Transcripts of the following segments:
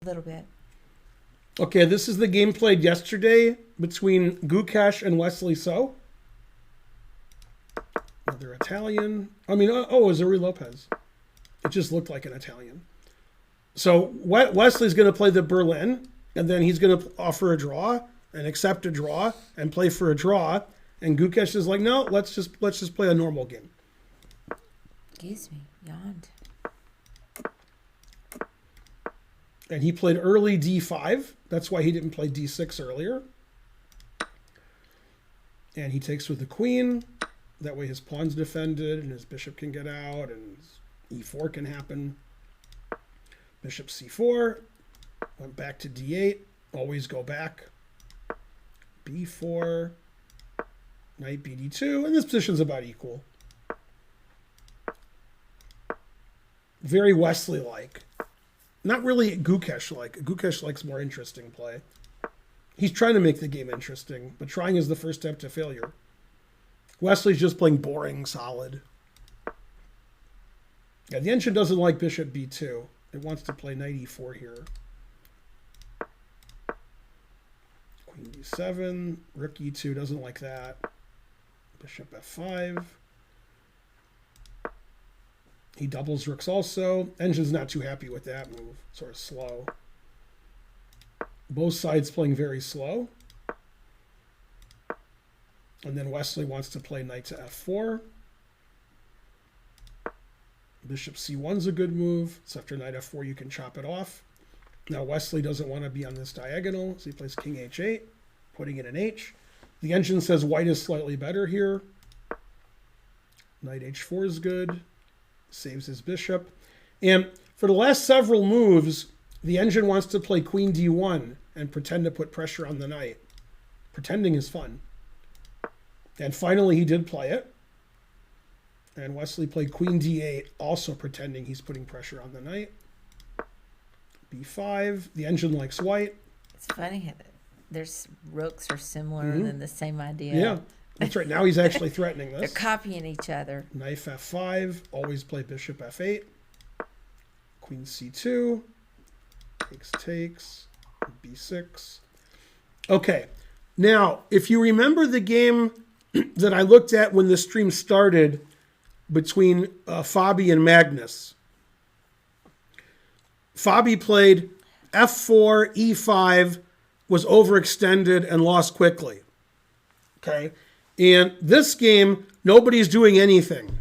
little bit. Okay, this is the game played yesterday between Gukesh and Wesley So. Another Italian. I mean, it was Uri Lopez. It just looked like an Italian. So Wesley's going to play the Berlin, and then he's going to offer a draw and accept a draw and play for a draw. And Gukesh is like, no, let's just play a normal game. Excuse me, yawned. And he played early D5. That's why he didn't play D6 earlier. And he takes with the queen. That way his pawn's defended and his bishop can get out and E4 can happen. Bishop C4. Went back to D8. Always go back. B4. Knight BD2. And this position's about equal. Very Wesley-like. Not really Gukesh-like. Gukesh likes more interesting play. He's trying to make the game interesting, but trying is the first step to failure. Wesley's just playing boring, solid. Yeah, the engine doesn't like bishop b2. It wants to play knight e4 here. Queen d7. Rook e2 doesn't like that. Bishop f5. He doubles rooks also. Engine's not too happy with that move. Sort of slow. Both sides playing very slow. And then Wesley wants to play knight to f4. Bishop c1's a good move. So after knight f4, you can chop it off. Now Wesley doesn't want to be on this diagonal, so he plays king h8, putting in an h. The engine says white is slightly better here. Knight h4 is good. Saves his bishop. And for the last several moves, the engine wants to play queen d1 and pretend to put pressure on the knight. Pretending is fun. And finally, he did play it. And Wesley played queen d8, also pretending he's putting pressure on the knight. b5. The engine likes white. It's funny how there's rooks are similar and then the same idea. Yeah, that's right. Now he's actually threatening this. They're copying each other. Knight f5. Always play bishop f8. Queen c2. Takes. b6. Okay. Now, if you remember the game that I looked at when the stream started between Fabi and Magnus. Fabi played f4, e5, was overextended and lost quickly. Okay? And this game, nobody's doing anything.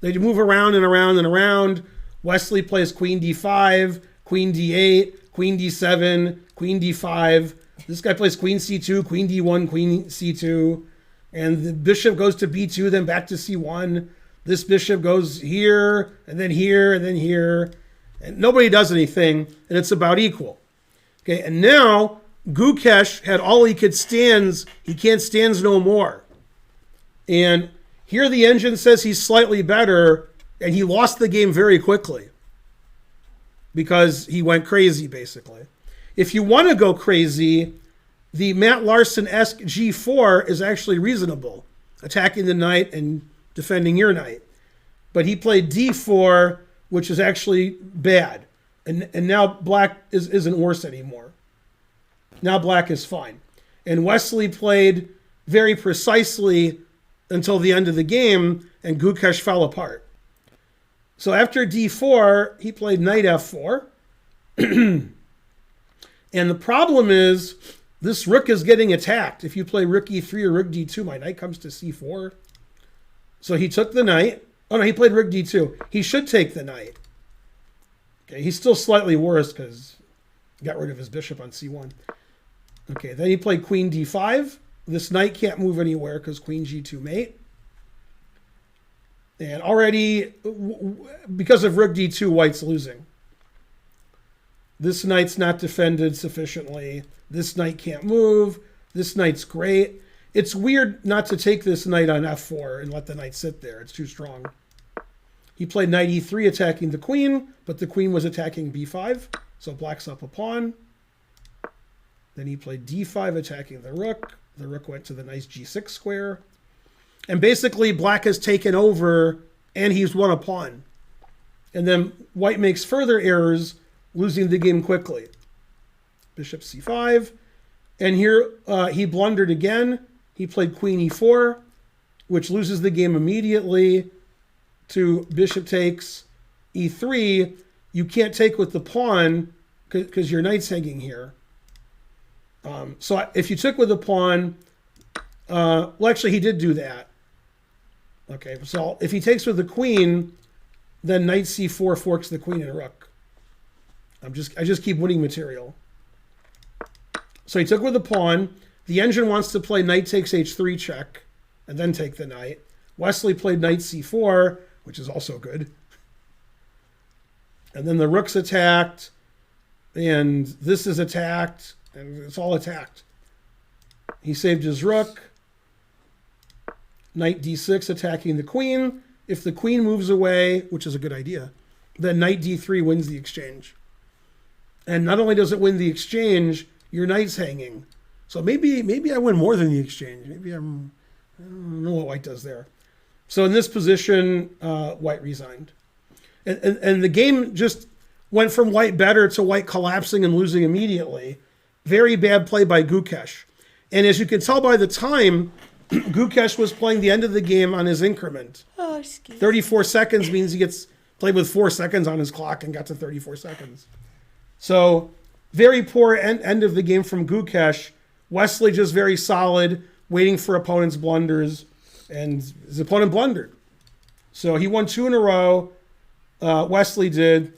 They move around and around and around. Wesley plays queen d5, queen d8, queen d7, queen d5. This guy plays queen c2, queen d1, queen c2. And the bishop goes to b2, then back to c1. This bishop goes here, and then here, and then here. And nobody does anything, and it's about equal. Okay, and now Gukesh had all he could stands. He can't stands no more. And here the engine says he's slightly better, and he lost the game very quickly because he went crazy, basically. If you want to go crazy, the Matt Larson-esque G4 is actually reasonable, attacking the knight and defending your knight. But he played D4, which is actually bad. And now black isn't worse anymore. Now black is fine. And Wesley played very precisely until the end of the game, and Gukesh fell apart. So after D4, he played knight F4. And the problem is, this rook is getting attacked. If you play rook E3 or rook D2, my knight comes to C4. So he took the knight. Oh no, he played rook D2. He should take the knight. Okay, he's still slightly worse because he got rid of his bishop on C1. Okay, then he played queen D5. This knight can't move anywhere because queen G2 mate. And already, because of rook D2, white's losing. This knight's not defended sufficiently. This knight can't move. This knight's great. It's weird not to take this knight on F4 and let the knight sit there. It's too strong. He played knight E3 attacking the queen, but the queen was attacking B5, so black's up a pawn. Then he played D5 attacking the rook. The rook went to the nice G6 square. And basically black has taken over and he's won a pawn. And then white makes further errors, losing the game quickly. bishop c5. And here he blundered again. He played queen e4, which loses the game immediately to bishop takes e3. You can't take with the pawn because your knight's hanging here. So if you took with the pawn, well, actually, he did do that. Okay, so if he takes with the queen, then knight c4 forks the queen and rook. I just keep winning material. So he took with the pawn. The engine wants to play knight takes h3 check, and then take the knight. Wesley played knight c4, which is also good. And then the rook's attacked, and this is attacked, and it's all attacked. He saved his rook. Knight d6 attacking the queen. If the queen moves away, which is a good idea, then knight d3 wins the exchange. And not only does it win the exchange, your knight's hanging. So maybe I win more than the exchange. I don't know what white does there. So in this position, white resigned. And the game just went from white better to white collapsing and losing immediately. Very bad play by Gukesh. And as you can tell by the time, Gukesh was playing the end of the game on his increment. 34 seconds means he gets played with 4 seconds on his clock and got to 34 seconds. So very poor end of the game from Gukesh. Wesley just very solid, waiting for opponent's blunders, and his opponent blundered. So he won 2 in a row. Wesley did,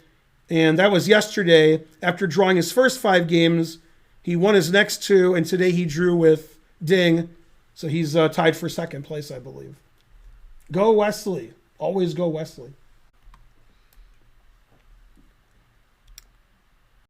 and that was yesterday. After drawing his first 5 games, he won his next 2, and today he drew with Ding. So he's tied for second place, I believe. Go Wesley. Always go Wesley.